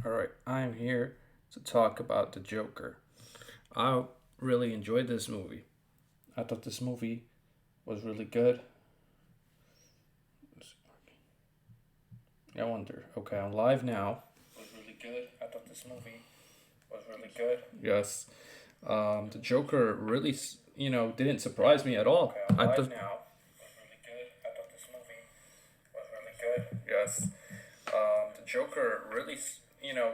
All right, I'm here to talk about the Joker. I really enjoyed this movie. I thought this movie was really good. I wonder. Okay, I'm live now. Was really good. I thought this movie was really good. Yes. The Joker really, didn't surprise me at all. Okay, I'm live now. Was really good. I thought this movie was really good. Yes. The Joker really,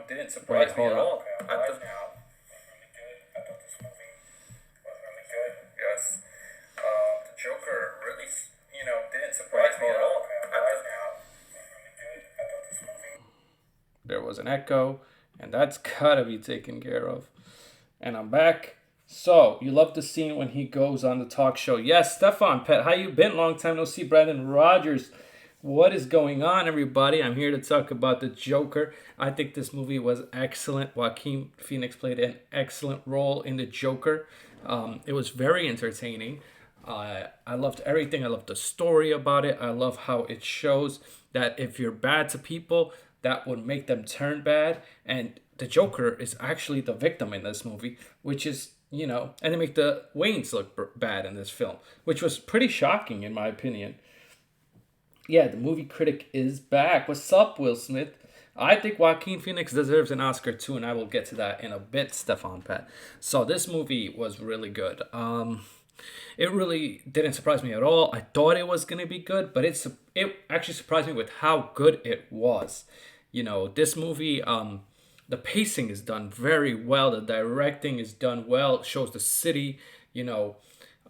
didn't surprise me at all. Okay, I'm live now. Was really good. I thought this movie was really good. Yes. The Joker really, didn't surprise me at all. Okay, I'm live now. Was really good. I thought this movie. There was an echo, and that's gotta be taken care of. And I'm back. So you love the scene when he goes on the talk show. Yes, Stefan Pet, how you been? Long time no see. Brandon Rogers, what is going on, everybody? I'm here to talk about the Joker. I think this movie was excellent. Joaquin Phoenix played an excellent role in the Joker. It was very entertaining. I loved everything. I loved the story about it. I love how it shows that if you're bad to people, that would make them turn bad. And the Joker is actually the victim in this movie, which is, and they make the Waynes look bad in this film, which was pretty shocking in my opinion. Yeah, the movie critic is back. What's up, Will Smith? I think Joaquin Phoenix deserves an Oscar too, and I will get to that in a bit, Stefan Pat. So this movie was really good. It really didn't surprise me at all. I thought it was gonna be good, but it actually surprised me with how good it was. This movie, the pacing is done very well. The directing is done well. It shows the city,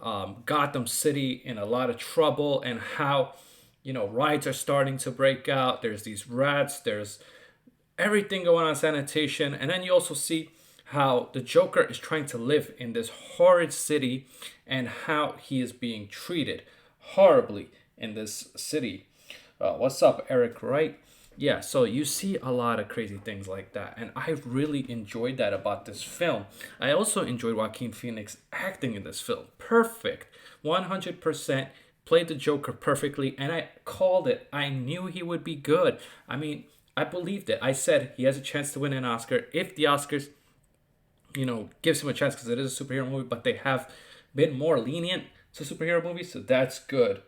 Gotham City in a lot of trouble, and how riots are starting to break out. There's these rats. There's everything going on sanitation, and then you also see how the Joker is trying to live in this horrid city and how he is being treated horribly in this city. What's up, Eric Wright? Yeah, so you see a lot of crazy things like that, and I really enjoyed that about this film. I also enjoyed Joaquin Phoenix acting in this film. Perfect. 100% played the Joker perfectly, and I called it. I knew he would be good. I mean, I believed it. I said he has a chance to win an Oscar if the Oscars gives him a chance because it is a superhero movie, but they have been more lenient to superhero movies, so that's good.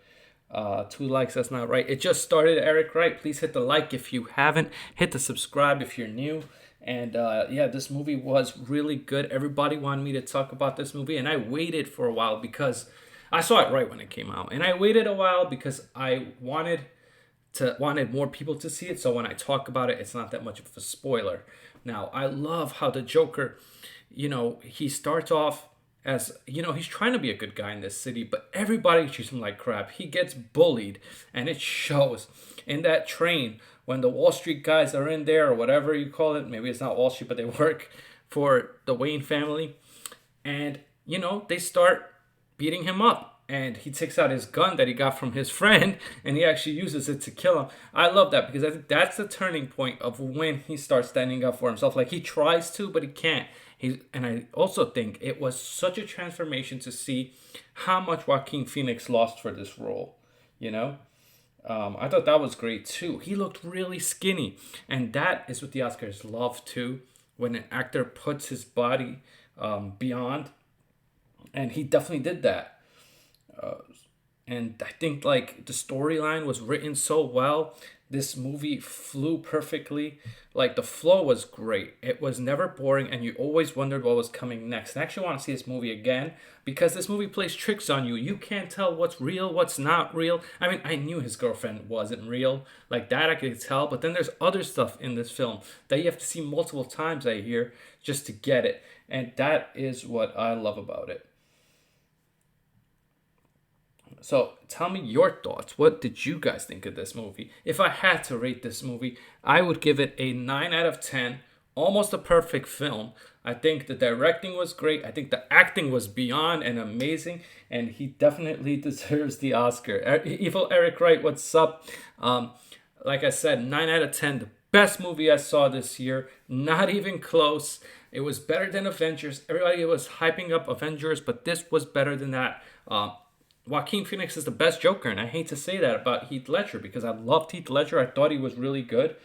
2 likes, that's not right. It just started, Eric Wright. Please hit the like if you haven't. Hit the subscribe if you're new. And yeah, this movie was really good. Everybody wanted me to talk about this movie, and I waited for a while because I saw it right when it came out, and I waited a while because I wanted more people to see it. So when I talk about it, it's not that much of a spoiler. Now, I love how the Joker, he starts off as, he's trying to be a good guy in this city, but everybody treats him like crap. He gets bullied, and it shows in that train when the Wall Street guys are in there, or whatever you call it. Maybe it's not Wall Street, but they work for the Wayne family. And, they start beating him up. And he takes out his gun that he got from his friend, and he actually uses it to kill him. I love that because I think that's the turning point of when he starts standing up for himself. Like, he tries to, but he can't. And I also think it was such a transformation to see how much Joaquin Phoenix lost for this role. You know, I thought that was great too. He looked really skinny, and that is what the Oscars love too. When an actor puts his body beyond, and he definitely did that. And I think like the storyline was written so well. This movie flew perfectly. Like the flow was great. It was never boring, and you always wondered what was coming next. And I actually want to see this movie again because this movie plays tricks on you. You can't tell what's real, what's not real. I mean, I knew his girlfriend wasn't real, like that I could tell. But then there's other stuff in this film that you have to see multiple times. I hear just to get it, and that is what I love about it. So tell me your thoughts. What did you guys think of this movie? If I had to rate this movie, I would give it a 9 out of 10. Almost a perfect film. I think the directing was great. I think the acting was beyond and amazing. And he definitely deserves the Oscar. Evil Eric Wright, what's up? Like I said, 9 out of 10. The best movie I saw this year. Not even close. It was better than Avengers. Everybody was hyping up Avengers, but this was better than that. Joaquin Phoenix is the best Joker, and I hate to say that about Heath Ledger because I loved Heath Ledger. I thought he was really good.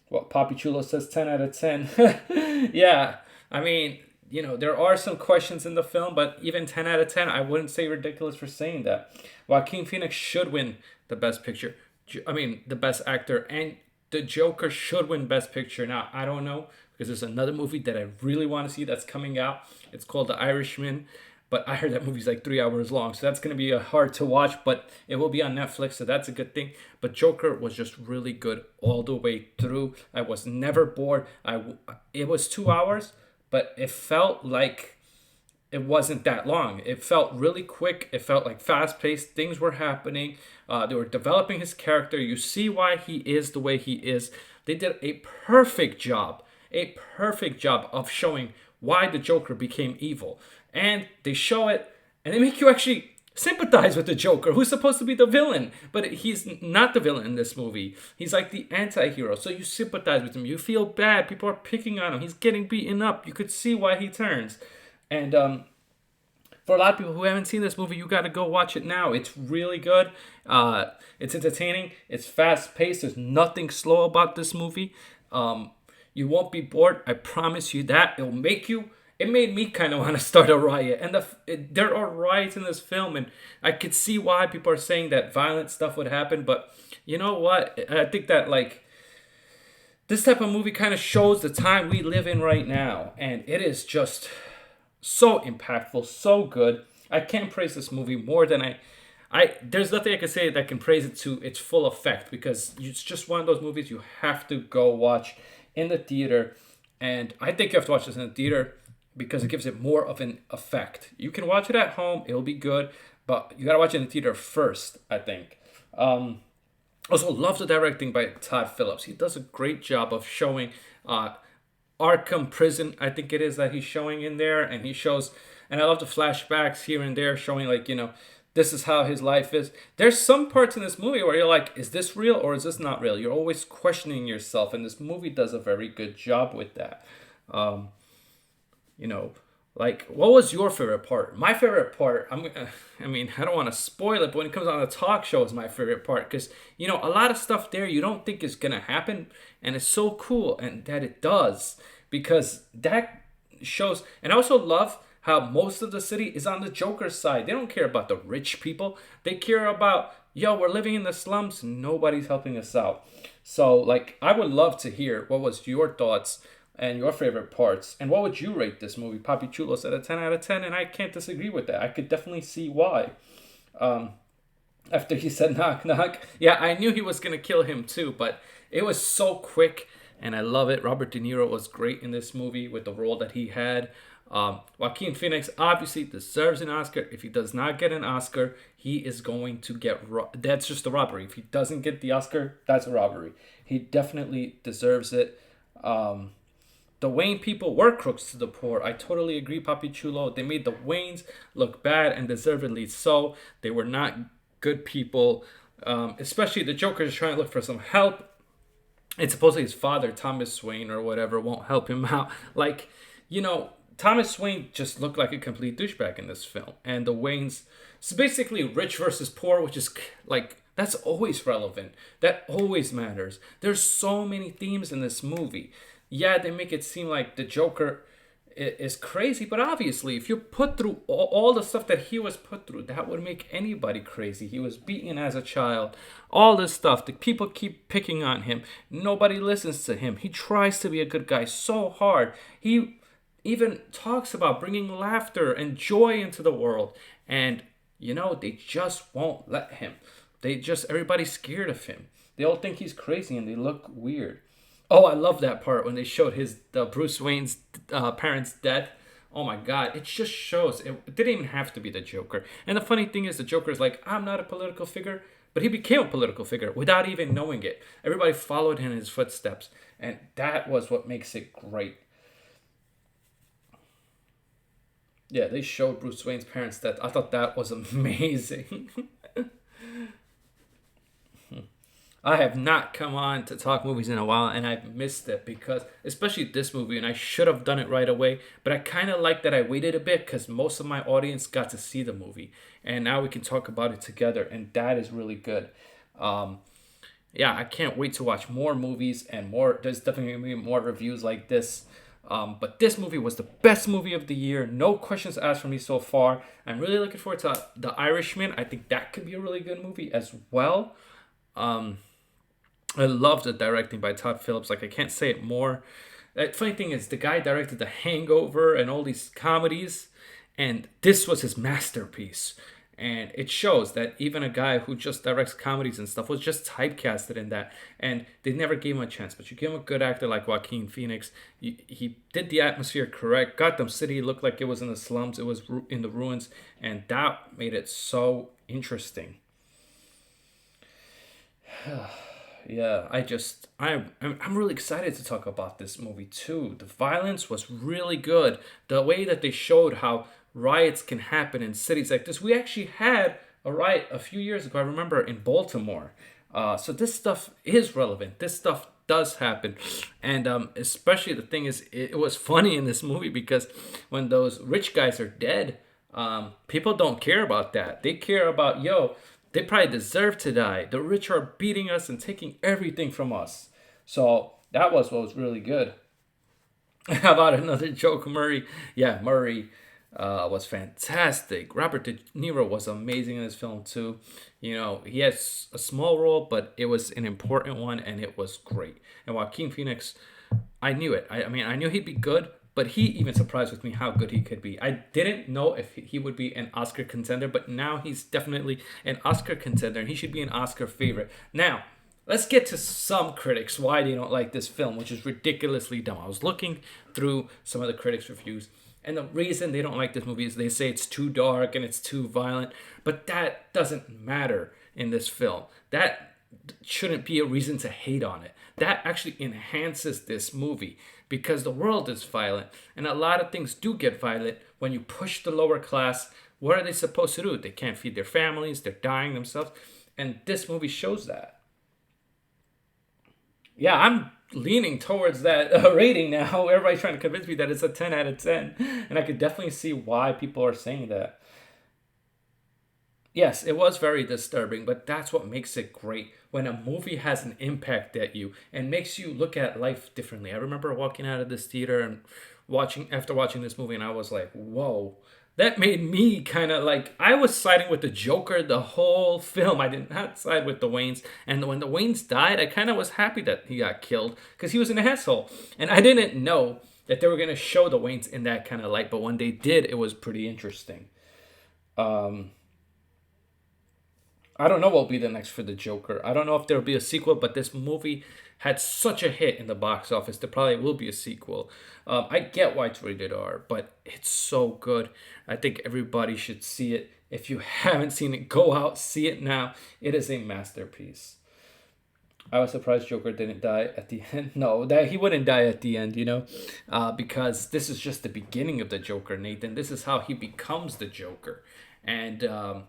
Well, Papi Chulo says 10 out of 10. Yeah, I mean, there are some questions in the film, but even 10 out of 10, I wouldn't say ridiculous for saying that. Joaquin Phoenix should win the Best Picture. I mean, the Best Actor, and the Joker should win Best Picture. Now, I don't know, because there's another movie that I really want to see that's coming out. It's called The Irishman, but I heard that movie's like 3 hours long, so that's gonna be hard to watch. But it will be on Netflix, so that's a good thing. But Joker was just really good all the way through. I was never bored. It was 2 hours, but it felt like it wasn't that long. It felt really quick. It felt like fast paced. Things were happening. They were developing his character. You see why he is the way he is. They did a perfect job of showing why the Joker became evil. And they show it, and they make you actually sympathize with the Joker, who's supposed to be the villain, but he's not the villain in this movie. He's like the anti-hero, so you sympathize with him. You feel bad. People are picking on him. He's getting beaten up. You could see why he turns. And for a lot of people who haven't seen this movie, you got to go watch it now. It's really good. It's entertaining. It's fast-paced. There's nothing slow about this movie. You won't be bored. I promise you that. It made me kind of want to start a riot. And there are riots in this film, and I could see why people are saying that violent stuff would happen. But you know what? I think that this type of movie kind of shows the time we live in right now, and it is just so impactful, so good. I can't praise this movie more than I there's nothing I can say that can praise it to its full effect, because it's just one of those movies you have to go watch in the theater. And I think you have to watch this in the theater because it gives it more of an effect. You can watch it at home, it'll be good, but you gotta watch it in the theater first, I think. Also, love the directing by Todd Phillips. He does a great job of showing Arkham Prison, I think it is, that he's showing in there, and and I love the flashbacks here and there showing this is how his life is. There's some parts in this movie where you're like, is this real or is this not real? You're always questioning yourself, and this movie does a very good job with that. What was your favorite part? My favorite part, I don't want to spoil it, but when it comes on the talk show is my favorite part, because, a lot of stuff there you don't think is going to happen, and it's so cool and that it does, because that shows. And I also love how most of the city is on the Joker's side. They don't care about the rich people. They care about, we're living in the slums, nobody's helping us out. So, I would love to hear what was your thoughts and your favorite parts, and what would you rate this movie? Papi Chulo said a 10 out of 10, and I can't disagree with that. I could definitely see why. After he said knock knock, yeah, I knew he was gonna kill him too, but it was so quick, and I love it. Robert De Niro was great in this movie with the role that he had. Joaquin Phoenix obviously deserves an Oscar. If he does not get an Oscar, he is going to get that's just a robbery. If he doesn't get the Oscar, that's a robbery. He definitely deserves it. The Wayne people were crooks to the poor. I totally agree, Papi Chulo. They made the Waynes look bad, and deservedly so. They were not good people. Especially the Joker is trying to look for some help. And supposedly his father, Thomas Wayne or whatever, won't help him out. Thomas Wayne just looked like a complete douchebag in this film. And the Waynes, so basically rich versus poor, which is that's always relevant. That always matters. There's so many themes in this movie. Yeah, they make it seem like the Joker is crazy, but obviously, if you put through all the stuff that he was put through, that would make anybody crazy. He was beaten as a child, all this stuff. The people keep picking on him. Nobody listens to him. He tries to be a good guy so hard. He even talks about bringing laughter and joy into the world, and they just won't let him. Everybody's scared of him. They all think he's crazy, and they look weird. Oh, I love that part when they showed Bruce Wayne's parents' death. Oh my God, it just shows. It didn't even have to be the Joker. And the funny thing is, the Joker's like, I'm not a political figure, but he became a political figure without even knowing it. Everybody followed in his footsteps, and that was what makes it great. Yeah, they showed Bruce Wayne's parents' death. I thought that was amazing. I have not come on to talk movies in a while, and I've missed it because, especially this movie, and I should have done it right away, but I kind of like that I waited a bit because most of my audience got to see the movie, and now we can talk about it together, and that is really good. yeah, I can't wait to watch more movies and more. There's definitely gonna be more reviews like this. But this movie was the best movie of the year. No questions asked for me so far. I'm really looking forward to The Irishman. I think that could be a really good movie as well. Um, I love the directing by Todd Phillips. Like I can't say it more. The funny thing is, the guy directed The Hangover and all these comedies, and this was his masterpiece. And it shows that even a guy who just directs comedies and stuff was just typecasted in that, and they never gave him a chance. But you give him a good actor like Joaquin Phoenix, he did the atmosphere correct. Gotham City looked like it was in the slums, it was in the ruins, and that made it so interesting. Yeah, I'm really excited to talk about this movie too. The violence was really good. The way that they showed how riots can happen in cities like this. We actually had a riot a few years ago. I remember in Baltimore. So this stuff is relevant. This stuff does happen, and especially the thing is, it was funny in this movie because when those rich guys are dead, people don't care about that. They care about, yo, they probably deserve to die. The rich are beating us and taking everything from us. So that was what was really good. How about another joke, Murray? Yeah, Murray was fantastic. Robert De Niro was amazing in this film too. You know, he has a small role, but it was an important one, and it was great. And Joaquin Phoenix, I knew it. I mean, I knew he'd be good, but he even surprised with me how good he could be. I didn't know if he would be an Oscar contender, but now he's definitely an Oscar contender, and he should be an Oscar favorite. Now, let's get to some critics why they don't like this film, which is ridiculously dumb. I was looking through some of the critics' reviews, and the reason they don't like this movie is they say it's too dark and it's too violent, but that doesn't matter in this film. That shouldn't be a reason to hate on it. That actually enhances this movie because the world is violent, and a lot of things do get violent when you push the lower class. What are they supposed to do? They can't feed their families, they're dying themselves, and this movie shows that. Yeah, I'm leaning towards that rating now. Everybody's trying to convince me that it's a 10 out of 10. And I could definitely see why people are saying that. Yes, it was very disturbing, but that's what makes it great when a movie has an impact at you and makes you look at life differently. I remember walking out of this theater and watching this movie, and I was like, whoa. That made me kind of like, I was siding with the Joker the whole film. I did not side with the Waynes. And when the Waynes died, I kind of was happy that he got killed because he was an asshole. And I didn't know that they were going to show the Waynes in that kind of light. But when they did, it was pretty interesting. Um, I don't know what will be the next for the Joker. I don't know if there'll be a sequel, but this movie had such a hit in the box office. There probably will be a sequel. I get why it's rated R, but it's so good. I think everybody should see it. If you haven't seen it, go out, see it now. It is a masterpiece. I was surprised Joker didn't die at the end. No, that he wouldn't die at the end, because this is just the beginning of the Joker, Nathan. This is how he becomes the Joker, and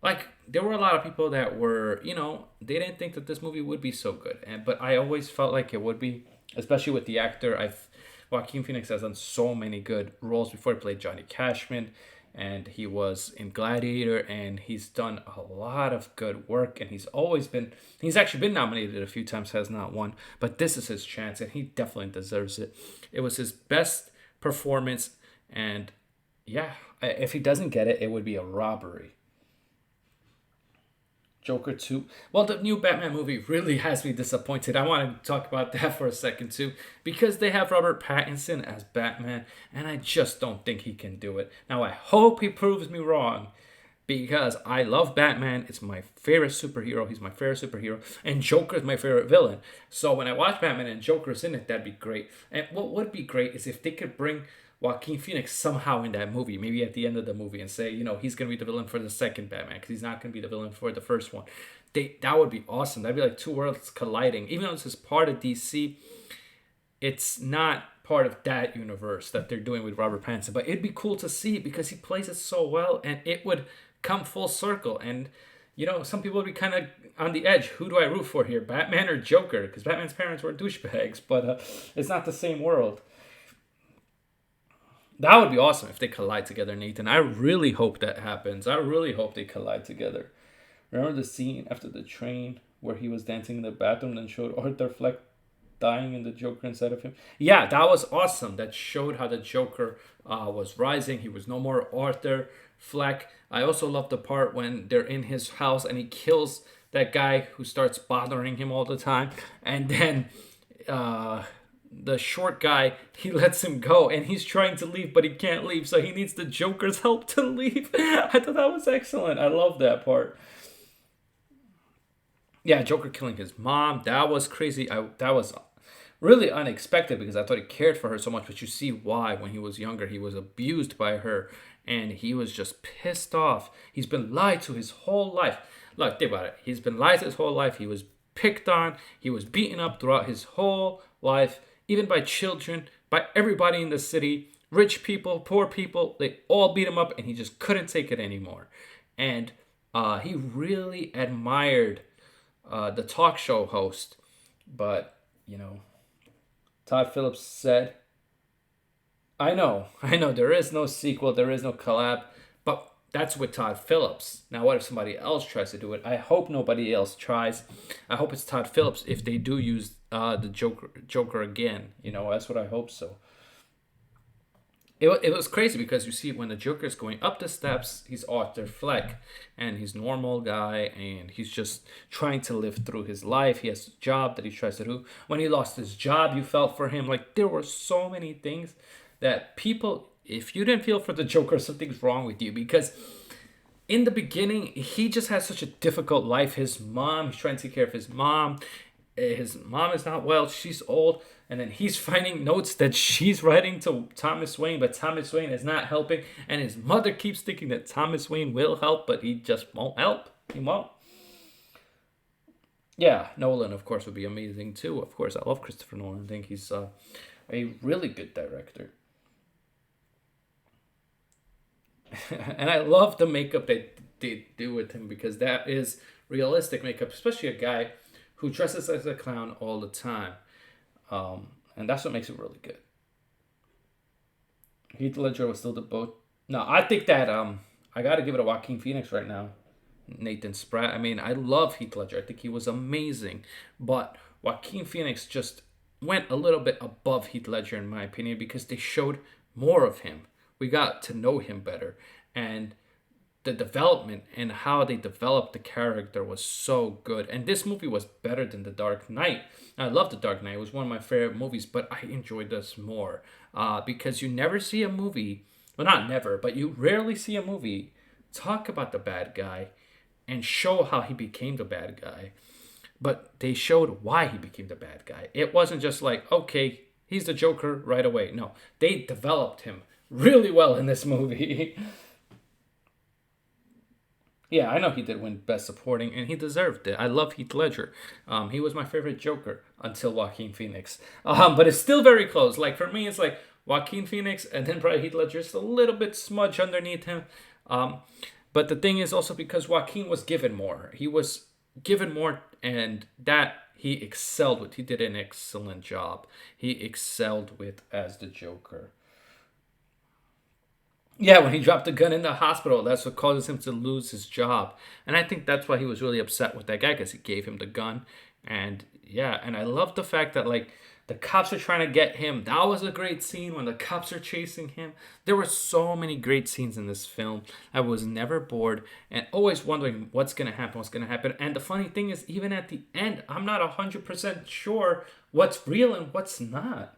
like there were a lot of people that were, they didn't think that this movie would be so good, and but I always felt like it would be, especially with the actor. I've Joaquin Phoenix has done so many good roles before. He played Johnny Cashman, and he was in Gladiator, and he's done a lot of good work, and he's actually been nominated a few times, has not won, but this is his chance, and he definitely deserves it. It was his best performance, and yeah, if he doesn't get it, it would be a robbery. Joker 2. Well, the new Batman movie really has me disappointed. I want to talk about that for a second too, because they have Robert Pattinson as Batman, and I just don't think he can do it. Now, I hope he proves me wrong, because I love Batman. It's my favorite superhero. He's my favorite superhero, and Joker is my favorite villain. So when I watch Batman and Joker's in it, that'd be great. And what would be great is if they could bring Joaquin Phoenix somehow in that movie, maybe at the end of the movie, and say, he's going to be the villain for the second Batman because he's not going to be the villain for the first one. That would be awesome. That'd be like two worlds colliding. Even though this is part of DC, it's not part of that universe that they're doing with Robert Pattinson. But it'd be cool to see because he plays it so well, and it would come full circle. And some people would be kind of on the edge. Who do I root for here, Batman or Joker? Because Batman's parents were douchebags, but it's not the same world. That would be awesome if they collide together, Nathan. I really hope that happens. I really hope they collide together. Remember the scene after the train where he was dancing in the bathroom and showed Arthur Fleck dying and the Joker inside of him. Yeah, that was awesome. That showed how the Joker was rising. He was no more Arthur Fleck. I also love the part when they're in his house and he kills that guy who starts bothering him all the time, and then the short guy, he lets him go and he's trying to leave but he can't leave, so he needs the Joker's help to leave. I thought that was excellent. I love that part. Yeah, Joker killing his mom, that was crazy. That was really unexpected because I thought he cared for her so much, but you see why. When he was younger, he was abused by her and he was just pissed off. He's been lied to his whole life. Look, think about it. He's been lied to his whole life. He was picked on. He was beaten up throughout his whole life, even by children, by everybody in the city, rich people, poor people. They all beat him up and he just couldn't take it anymore. And he really admired the talk show host. But, Todd Phillips said, I know, there is no sequel, there is no collab, but that's with Todd Phillips. Now, what if somebody else tries to do it? I hope nobody else tries. I hope it's Todd Phillips if they do use the Joker again. That's what I hope so. It was crazy because you see when the Joker is going up the steps, he's Arthur Fleck, and he's a normal guy, and he's just trying to live through his life. He has a job that he tries to do. When he lost his job, you felt for him. Like, there were so many things that people, if you didn't feel for the Joker, something's wrong with you, because in the beginning, he just has such a difficult life. His mom, he's trying to take care of his mom. His mom is not well. She's old. And then he's finding notes that she's writing to Thomas Wayne, but Thomas Wayne is not helping. And his mother keeps thinking that Thomas Wayne will help, but he just won't help. He won't. Yeah, Nolan, of course, would be amazing too. Of course, I love Christopher Nolan. I think he's a really good director. And I love the makeup that they do with him, because that is realistic makeup, especially a guy who dresses as a clown all the time. And that's what makes it really good. Heath Ledger was still the boat. No, I think that I gotta give it to Joaquin Phoenix right now. Nathan Spratt. I mean, I love Heath Ledger. I think he was amazing, but Joaquin Phoenix just went a little bit above Heath Ledger in my opinion, because they showed more of him. We got to know him better, and the development and how they developed the character was so good. And this movie was better than The Dark Knight. I love The Dark Knight. It was one of my favorite movies, but I enjoyed this more because you never see a movie, well, not never, but you rarely see a movie talk about the bad guy and show how he became the bad guy. But they showed why he became the bad guy. It wasn't just like, okay, he's the Joker right away. No, they developed him really well in this movie. Yeah, I know he did win Best Supporting, and he deserved it. I love Heath Ledger. He was my favorite Joker until Joaquin Phoenix. But it's still very close. Like, for me, it's like Joaquin Phoenix and then probably Heath Ledger. Just a little bit smudge underneath him. But the thing is also because Joaquin was given more. He was given more, and that he excelled with. He did an excellent job. He excelled with as the Joker. Yeah, when he dropped the gun in the hospital, that's what causes him to lose his job. And I think that's why he was really upset with that guy, because he gave him the gun. And yeah, and I love the fact that, like, the cops are trying to get him. That was a great scene when the cops are chasing him. There were so many great scenes in this film. I was never bored and always wondering what's going to happen. And the funny thing is, even at the end, I'm not 100% sure what's real and what's not.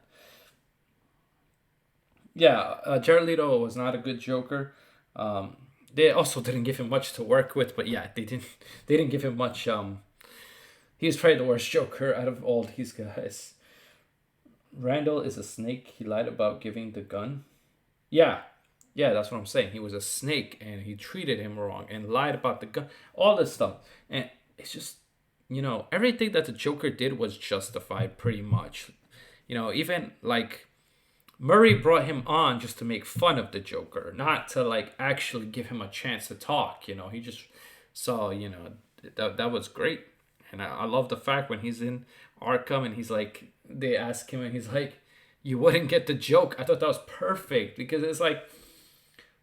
Yeah, Jared Leto was not a good Joker. They also didn't give him much to work with, but yeah, they didn't give him much. He's probably the worst Joker out of all these guys. Randall is a snake. He lied about giving the gun. Yeah, that's what I'm saying. He was a snake, and he treated him wrong and lied about the gun. All this stuff, and it's just, everything that the Joker did was justified pretty much. Even like Murray brought him on just to make fun of the Joker, not to like actually give him a chance to talk. He just saw, that was great. And I love the fact when he's in Arkham and he's like, they ask him and he's like, you wouldn't get the joke. I thought that was perfect, because it's like,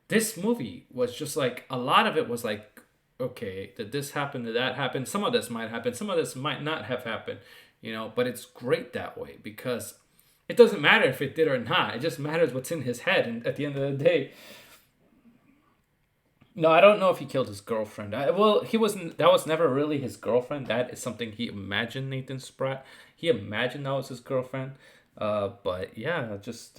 this movie was just like, a lot of it was like okay, did this happen, did that happen? Some of this might happen, some of this might not have happened, but it's great that way because it doesn't matter if it did or not. It just matters what's in his head. And at the end of the day, no, I don't know if he killed his girlfriend. Well, he wasn't. That was never really his girlfriend. That is something he imagined. Nathan Spratt. He imagined that was his girlfriend. But yeah, just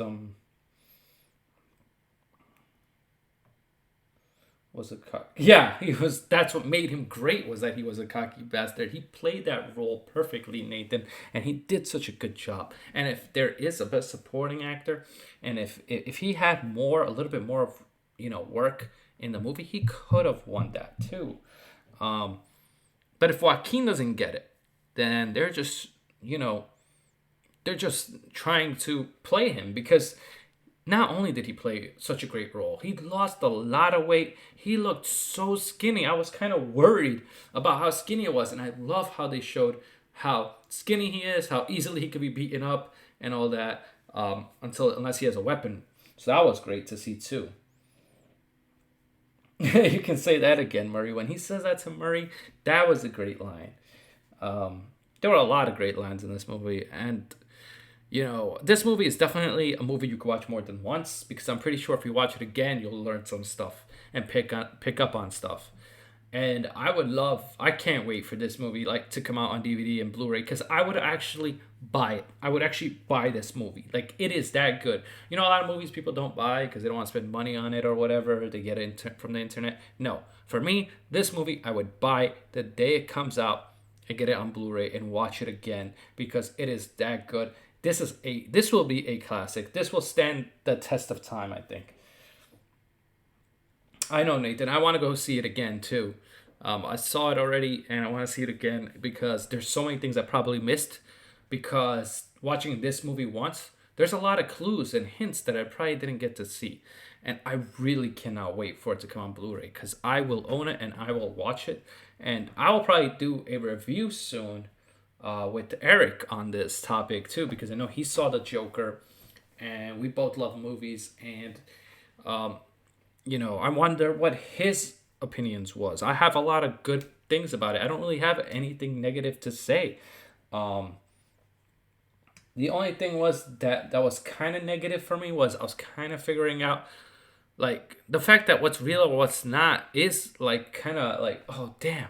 was a cock. Yeah, he was. That's what made him great, was that he was a cocky bastard. He played that role perfectly, Nathan, and he did such a good job. And if there is a best supporting actor, and if he had a little bit more of work in the movie, he could have won that too. Um, but if Joaquin doesn't get it, then they're just trying to play him, because not only did he play such a great role, he lost a lot of weight. He looked so skinny. I was kind of worried about how skinny he was, and I love how they showed how skinny he is, how easily he could be beaten up, and all that. Unless he has a weapon, so that was great to see too. You can say that again, Murray. When he says that to Murray, that was a great line. There were a lot of great lines in this movie, and this movie is definitely a movie you could watch more than once, because I'm pretty sure if you watch it again, you'll learn some stuff and pick up on stuff. And I can't wait for this movie like to come out on DVD and Blu-ray, because I would actually buy it. I would actually buy this movie. Like, it is that good. A lot of movies people don't buy because they don't want to spend money on it or whatever. They get it from the internet. No, for me, this movie I would buy the day it comes out and get it on Blu-ray and watch it again, because it is that good. This will be a classic. This will stand the test of time, I think. I know, Nathan. I want to go see it again too. I saw it already, and I want to see it again because there's so many things I probably missed. Because watching this movie once, there's a lot of clues and hints that I probably didn't get to see, and I really cannot wait for it to come on Blu-ray, because I will own it and I will watch it, and I will probably do a review soon with Eric on this topic too, because I know he saw the Joker, and we both love movies, and I wonder what his opinions was. I have a lot of good things about it. I don't really have anything negative to say. The only thing was that was kind of negative for me was I was kind of figuring out, like, the fact that what's real or what's not is like kind of like, oh damn,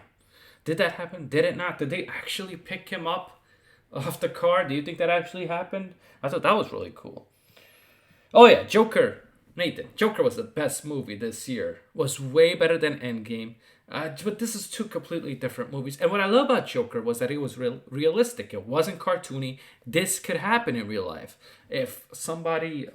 did that happen? Did it not? Did they actually pick him up off the car? Do you think that actually happened? I thought that was really cool. Oh yeah, Joker. Nathan, Joker was the best movie this year. Was way better than Endgame. But this is two completely different movies. And what I love about Joker was that it was realistic. It wasn't cartoony. This could happen in real life. If somebody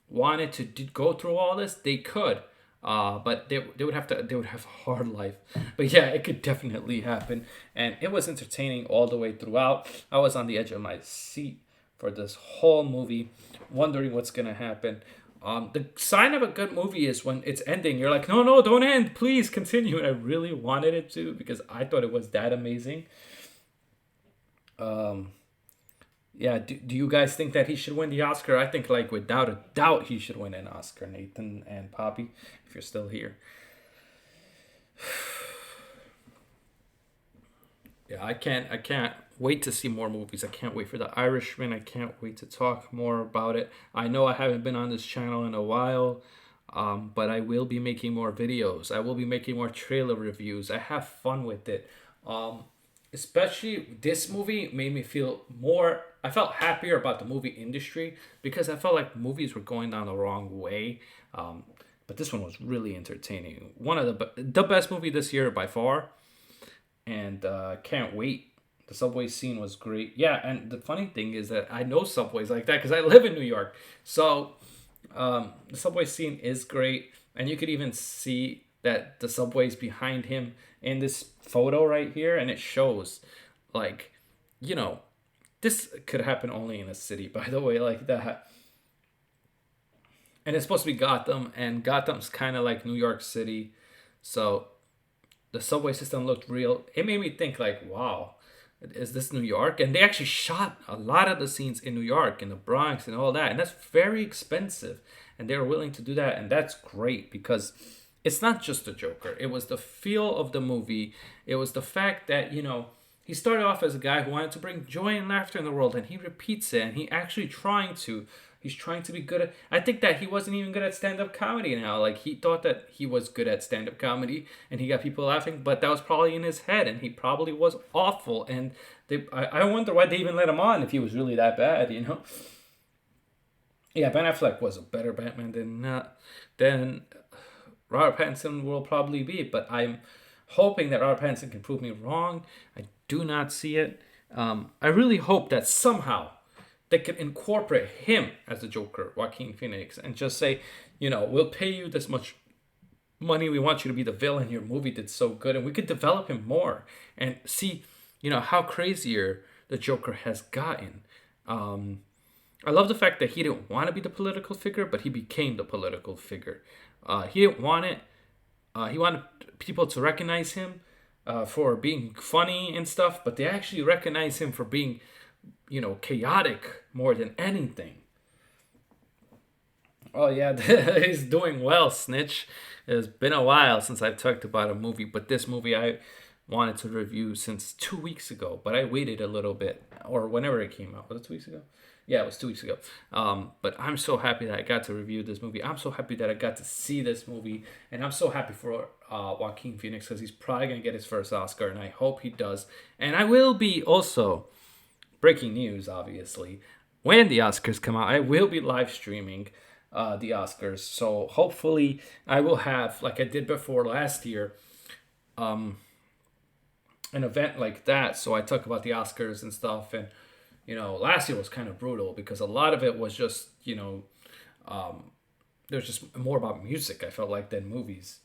wanted to go through all this, they could. But they would have a hard life. But yeah, it could definitely happen. And it was entertaining all the way throughout. I was on the edge of my seat for this whole movie, wondering what's gonna happen. The sign of a good movie is when it's ending. You're like, no, no, don't end. Please continue. And I really wanted it to, because I thought it was that amazing. Yeah, do you guys think that he should win the Oscar? I think, like, without a doubt, he should win an Oscar, Nathan and Poppy, if you're still here. Yeah, I can't wait to see more movies. I can't wait for The Irishman. I can't wait to talk more about it. I know I haven't been on this channel in a while, but I will be making more videos. I will be making more trailer reviews. I have fun with it. Especially this movie made me feel more. I felt happier about the movie industry, because I felt like movies were going down the wrong way. But this one was really entertaining. One of the best movie this year by far. And can't wait. The subway scene was great. Yeah, and the funny thing is that I know subways like that because I live in New York. So the subway scene is great, and you could even see that the subway's behind him in this photo right here, and it shows, like, this could happen only in a city, by the way, like that. And it's supposed to be Gotham, and Gotham's kind of like New York City, so the subway system looked real. It made me think, like, wow, is this New York? And they actually shot a lot of the scenes in New York, in the Bronx and all that. And that's very expensive. And they were willing to do that. And that's great, because it's not just the Joker. It was the feel of the movie. It was the fact that, he started off as a guy who wanted to bring joy and laughter in the world, and he repeats it, and he actually trying to. He's trying to be good at. I think that he wasn't even good at stand-up comedy now. Like, he thought that he was good at stand-up comedy, and he got people laughing, but that was probably in his head, and he probably was awful. And I wonder why they even let him on if he was really that bad. Yeah, Ben Affleck was a better Batman than Robert Pattinson will probably be, but I'm hoping that Robert Pattinson can prove me wrong. I do not see it. I really hope that somehow they can incorporate him as the Joker, Joaquin Phoenix, and just say, we'll pay you this much money. We want you to be the villain. Your movie did so good, and we could develop him more and see, how crazier the Joker has gotten. I love the fact that he didn't want to be the political figure, but he became the political figure. He didn't want it. He wanted people to recognize him for being funny and stuff, but they actually recognize him for being, chaotic more than anything. Oh yeah, he's doing well, Snitch. It's been a while since I've talked about a movie, but this movie I wanted to review since 2 weeks ago, but I waited a little bit, or whenever it came out. Was it 2 weeks ago? Yeah, it was 2 weeks ago. But I'm so happy that I got to review this movie. I'm so happy that I got to see this movie. And I'm so happy for Joaquin Phoenix because he's probably going to get his first Oscar. And I hope he does. And I will be also, breaking news, obviously, when the Oscars come out, I will be live streaming the Oscars. So hopefully I will have, like I did before last year, an event like that. So I talk about the Oscars and stuff. And last year was kind of brutal because a lot of it was just, there's just more about music, I felt like, than movies.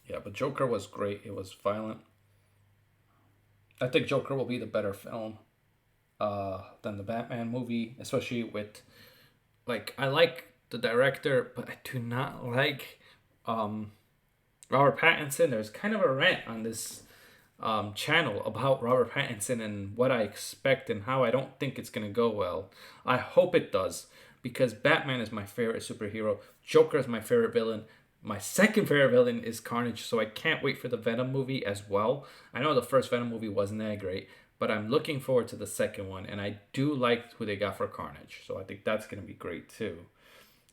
Yeah, but Joker was great. It was violent. I think Joker will be the better film than the Batman movie, especially with, I like the director, but I do not like Robert Pattinson. There's kind of a rant on this channel about Robert Pattinson and what I expect and how I don't think it's gonna go well. I hope it does because Batman is my favorite superhero. Joker is my favorite villain. My second favorite villain is Carnage, so I can't wait for the Venom movie as well. I know the first Venom movie wasn't that great, but I'm looking forward to the second one, and I do like who they got for Carnage, so I think that's gonna be great too.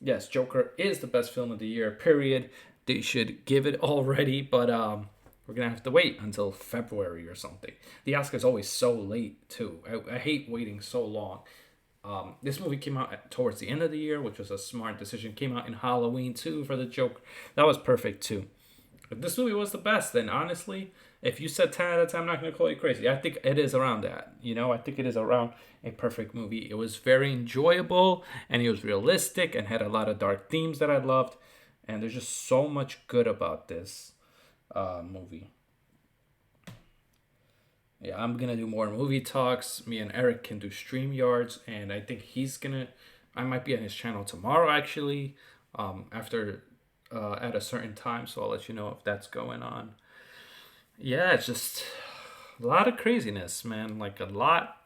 Yes, Joker is the best film of the year, period. They should give it already, but we're going to have to wait until February or something. The Oscar's always so late, too. I hate waiting so long. This movie came out towards the end of the year, which was a smart decision. Came out in Halloween, too, for the Joker. That was perfect, too. If this movie was the best, then honestly, if you said 10 out of 10, I'm not going to call you crazy. I think it is around that. I think it is around a perfect movie. It was very enjoyable, and it was realistic, and had a lot of dark themes that I loved. And there's just so much good about this movie. Yeah, I'm gonna do more movie talks. Me and Eric can do StreamYards, and I think I might be on his channel tomorrow actually, after at a certain time. So I'll let you know if that's going on. Yeah, it's just a lot of craziness, man. Like a lot.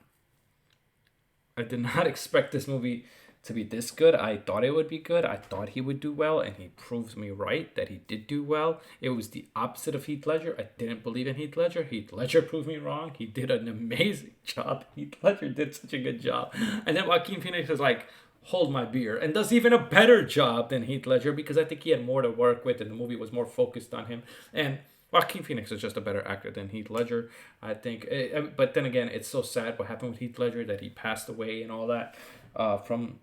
I did not expect this movie to be this good. I thought it would be good. I thought he would do well, and he proved me right that he did do well. It was the opposite of Heath Ledger. I didn't believe in Heath Ledger. Heath Ledger proved me wrong. He did an amazing job. Heath Ledger did such a good job. And then Joaquin Phoenix is like, hold my beer, and does even a better job than Heath Ledger because I think he had more to work with and the movie was more focused on him. And Joaquin Phoenix is just a better actor than Heath Ledger, I think. But then again, it's so sad what happened with Heath Ledger, that he passed away and all that from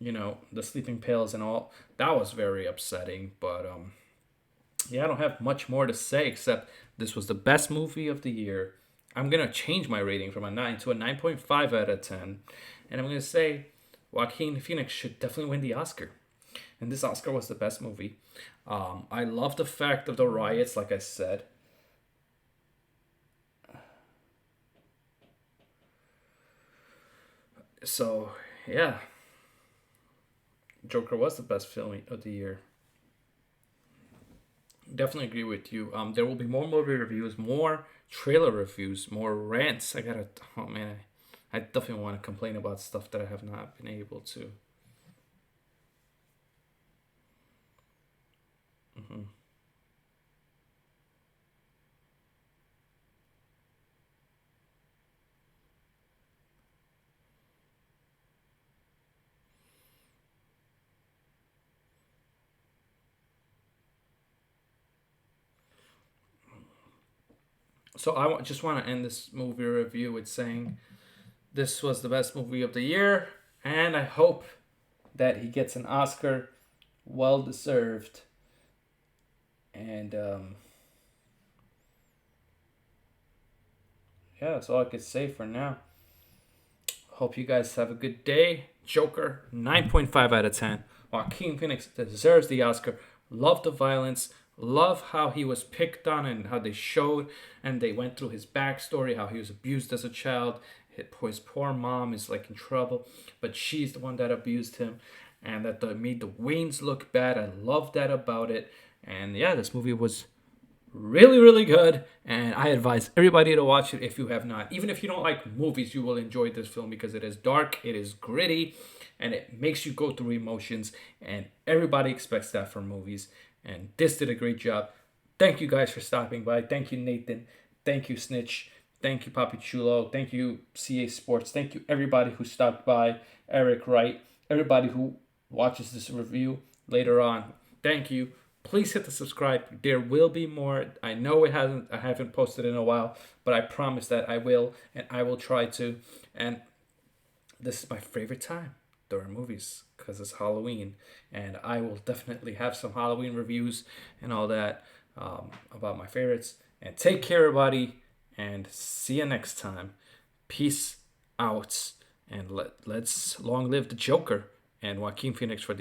the sleeping pills and all. That was very upsetting. But yeah, I don't have much more to say except this was the best movie of the year. I'm gonna change my rating from a 9 to a 9.5 out of 10, and I'm gonna say Joaquin Phoenix should definitely win the Oscar. And this Oscar was the best movie. I love the fact of the riots, like I said. So yeah, Joker was the best film of the year. Definitely agree with you. There will be more movie reviews, more trailer reviews, more rants. Oh man, I definitely want to complain about stuff that I have not been able to. So just want to end this movie review with saying this was the best movie of the year, and I hope that he gets an Oscar, well deserved. And yeah, that's all I could say for now. Hope you guys have a good day. Joker, 9.5 out of 10. Joaquin Phoenix deserves the Oscar. Love the violence. Love how he was picked on and how they showed and they went through his backstory, how he was abused as a child. His poor mom is like in trouble, but she's the one that abused him, and that made the Waynes look bad. I love that about it. And yeah, this movie was really, really good, and I advise everybody to watch it if you have not. Even if you don't like movies, you will enjoy this film because it is dark, it is gritty, and it makes you go through emotions, and everybody expects that from movies, and this did a great job. Thank you guys for stopping by. Thank you, Nathan. Thank you, Snitch. Thank you, Papi Chulo. Thank you, CA Sports. Thank you, everybody who stopped by. Eric Wright. Everybody who watches this review later on. Thank you. Please hit the subscribe. There will be more. I know I haven't posted in a while, but I promise that I will, and I will try to. And this is my favorite time during movies because it's Halloween, and I will definitely have some Halloween reviews and all that about my favorites. And take care, everybody, and see you next time. Peace out, and let's long live the Joker and Joaquin Phoenix for the